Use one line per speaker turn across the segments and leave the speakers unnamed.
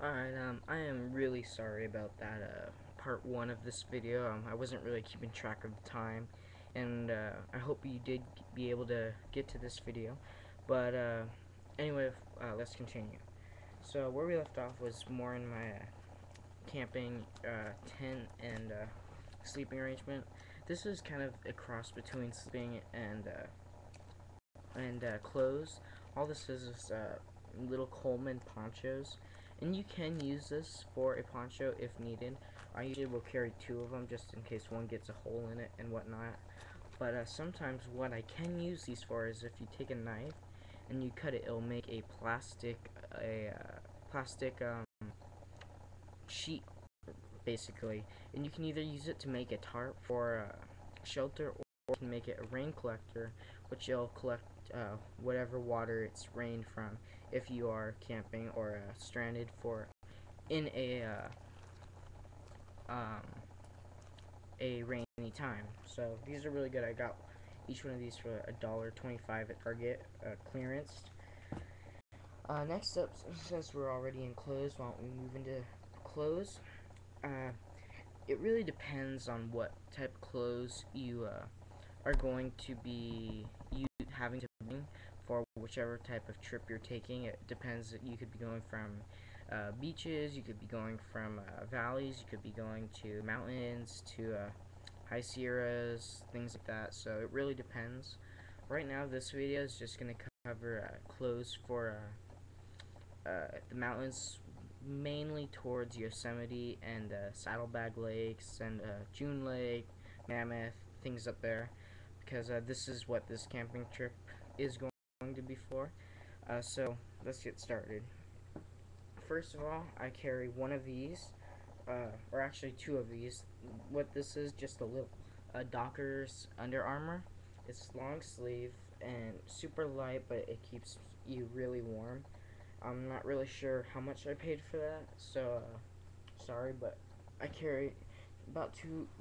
Alright, I am really sorry about that, part one of this video. I wasn't really keeping track of the time, and, I hope you did be able to get to this video. But, anyway, let's continue. So, where we left off was more in my, camping, tent and, sleeping arrangement. This is kind of a cross between sleeping and clothes. All this is little Coleman ponchos, and you can use this for a poncho if needed. I usually will carry two of them just in case one gets a hole in it and whatnot. But sometimes what I can use these for is if you take a knife and you cut it, it'll make a plastic sheet basically, and you can either use it to make a tarp for shelter, or you can make it a rain collector, which will collect whatever water it's rained from if you are camping or stranded for in a rainy time. So these are really good. I got each one of these for $1.25 at Target, clearance. Next up, since we're already in clothes, why don't we move into clothes? It really depends on what type of clothes you are going to be having to bring for whichever type of trip you're taking. It depends. You could be going from beaches, you could be going from valleys, you could be going to mountains, to high sierras, things like that. So it really depends. Right now, this video is just going to cover clothes for the mountains, mainly towards Yosemite and Saddlebag Lakes and June Lake, Mammoth, things up there, because this is what this camping trip is going to be for. So let's get started. First of all, I carry one of these, or actually two of these. What this is, just a little Docker's Under Armour. It's long sleeve and super light, but it keeps you really warm. I'm not really sure how much I paid for that, so sorry, but I carry about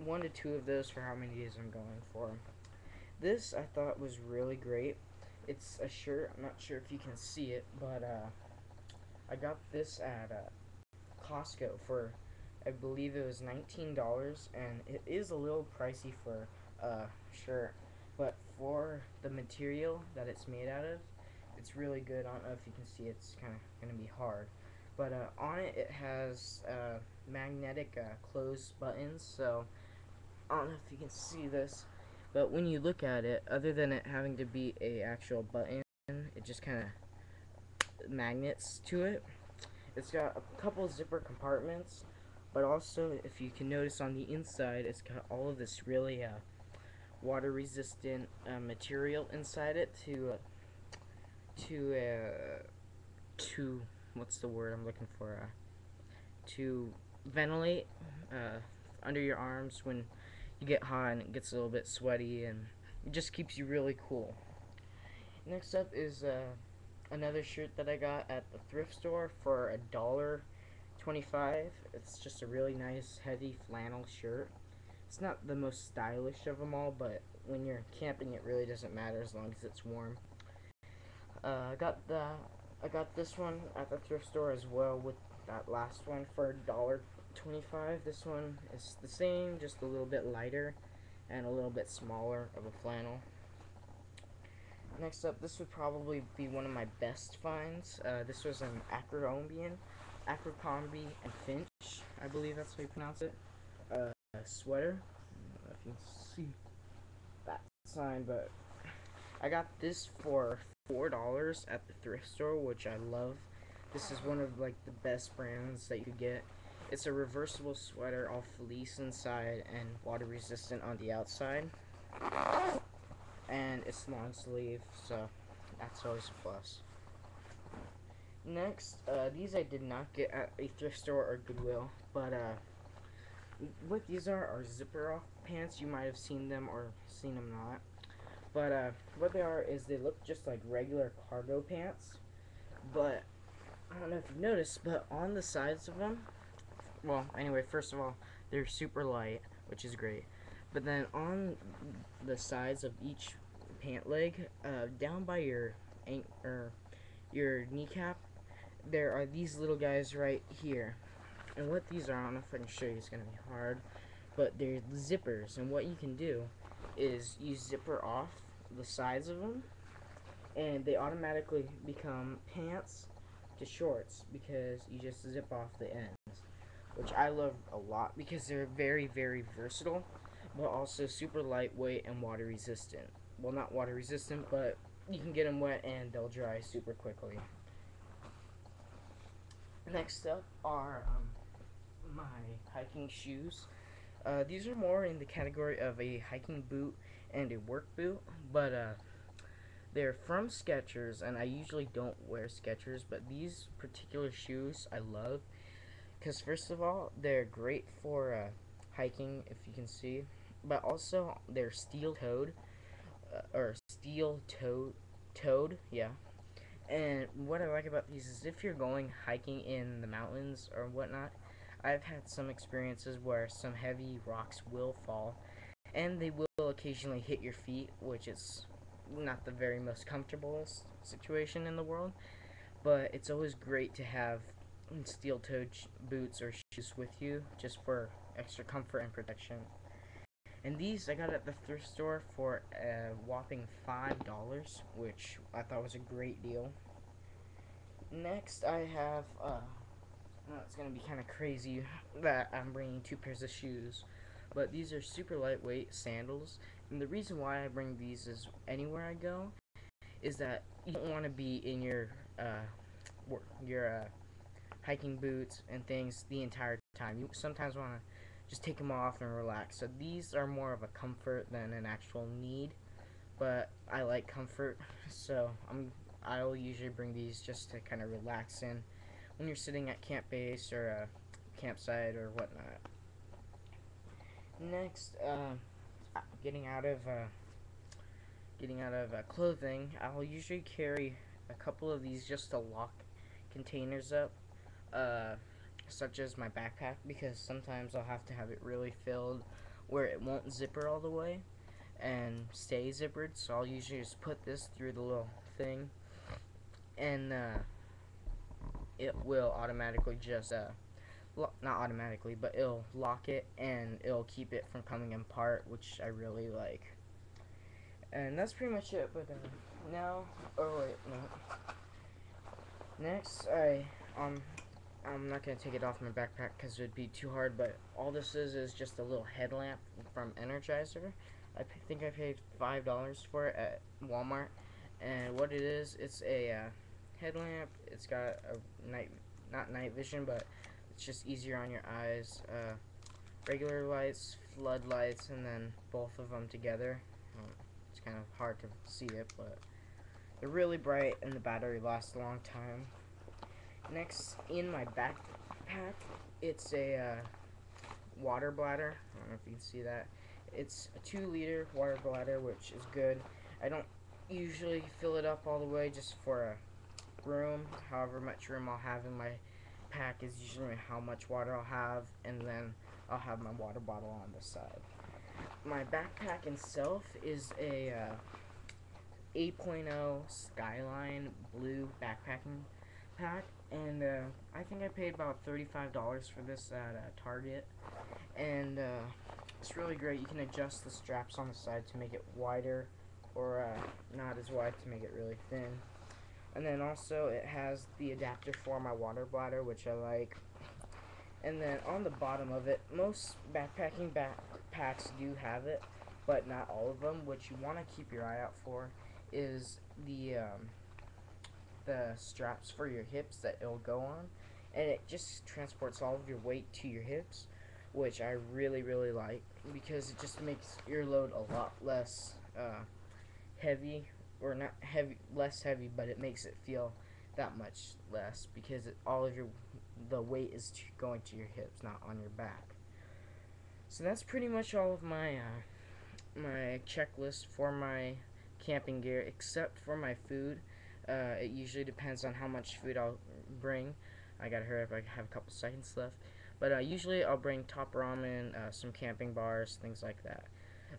one to two of those for how many days I'm going for. This I thought was really great. It's a shirt. I'm not sure if you can see it, but I got this at Costco for, I believe it was $19, and it is a little pricey for a shirt, but for the material that it's made out of, it's really good. I don't know if you can see, it's kind of going to be hard. But on it, it has magnetic close buttons, so I don't know if you can see this, but when you look at it, other than it having to be a actual button, it just kind of magnets to it. It's got a couple zipper compartments, but also, if you can notice on the inside, it's got all of this really water resistant material inside it to what's the word I'm looking for, to ventilate under your arms when you get hot and it gets a little bit sweaty, and it just keeps you really cool. Next up is another shirt that I got at the thrift store for $1.25. It's just a really nice heavy flannel shirt. It's not the most stylish of them all, but when you're camping, it really doesn't matter as long as it's warm. I got this one at the thrift store as well, with that last one for $1.25. This one is the same, just a little bit lighter and a little bit smaller of a flannel. Next up, this would probably be one of my best finds. This was an Abercrombie and Finch, I believe that's how you pronounce it, sweater. I don't know if you can see that sign, but I got this for $4 at the thrift store, which I love. This is one of like the best brands that you could get. It's a reversible sweater, all fleece inside and water resistant on the outside, and it's long sleeve, so that's always a plus. Next, these I did not get at a thrift store or Goodwill, but what these are zipper off pants. You might have seen them or seen them not. But what they are is they look just like regular cargo pants, but I don't know if you've noticed, but on the sides of them, well, anyway, first of all, they're super light, which is great. But then on the sides of each pant leg, down by your kneecap, there are these little guys right here. And what these are, I don't know if I can show you, it's going to be hard, but they're zippers. And what you can do is you zipper off the sides of them, and they automatically become pants to shorts because you just zip off the ends, which I love a lot because they're very, very versatile, but also super lightweight and water resistant. Well, not water resistant, but you can get them wet and they'll dry super quickly. Next up are my hiking shoes. These are more in the category of a hiking boot and a work boot, but they're from Skechers, and I usually don't wear Skechers, but these particular shoes I love because first of all, they're great for hiking, if you can see, but also they're steel-toed, or steel-toed, yeah. And what I like about these is if you're going hiking in the mountains or whatnot, I've had some experiences where some heavy rocks will fall, and they will occasionally hit your feet, which is not the very most comfortablest situation in the world, but it's always great to have steel-toed boots or shoes with you just for extra comfort and protection. And these I got at the thrift store for a whopping $5, which I thought was a great deal. Next, I have, it's gonna be kind of crazy that I'm bringing two pairs of shoes, but these are super lightweight sandals. And the reason why I bring these is anywhere I go is that you don't want to be in your hiking boots and things the entire time. You sometimes want to just take them off and relax. So these are more of a comfort than an actual need, but I like comfort, so I'll usually bring these just to kind of relax in when you're sitting at camp base or a campsite or whatnot. Next, getting out of clothing, I'll usually carry a couple of these just to lock containers up, uh, such as my backpack, because sometimes I'll have to have it really filled where it won't zipper all the way and stay zippered. So I'll usually just put this through the little thing, and it will automatically just not automatically, but it'll lock it and it'll keep it from coming apart, which I really like. And that's pretty much it. But now, oh wait, no. Next, I'm not gonna take it off my backpack because it'd be too hard. But all this is just a little headlamp from Energizer. Think I paid $5 for it at Walmart. And what it is, it's a headlamp. It's got a not night vision, but it's just easier on your eyes. Regular lights, floodlights, and then both of them together. It's kind of hard to see it, but they're really bright and the battery lasts a long time. Next, in my backpack, it's a water bladder. I don't know if you can see that. It's a 2-liter water bladder, which is good. I don't usually fill it up all the way just for a room. However much room I'll have in my pack is usually how much water I'll have, and then I'll have my water bottle on the side. My backpack itself is a 8.0 Skyline blue backpacking pack, and I think I paid about $35 for this at Target, and it's really great. You can adjust the straps on the side to make it wider or not as wide to make it really thin. And then also it has the adapter for my water bladder, which I like. And then on the bottom of it, most backpacking backpacks do have it, but not all of them. What you want to keep your eye out for is the straps for your hips that it'll go on, and it just transports all of your weight to your hips, which I really, really like because it just makes your load a lot less heavy, or not heavy, less heavy, but it makes it feel that much less because all of the weight is going to your hips, not on your back. So that's pretty much all of my my checklist for my camping gear, except for my food. It usually depends on how much food I'll bring. I gotta hurry up, I have a couple seconds left. But usually I'll bring top ramen, some camping bars, things like that.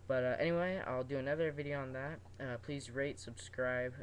But anyway, I'll do another video on that. Please rate, subscribe,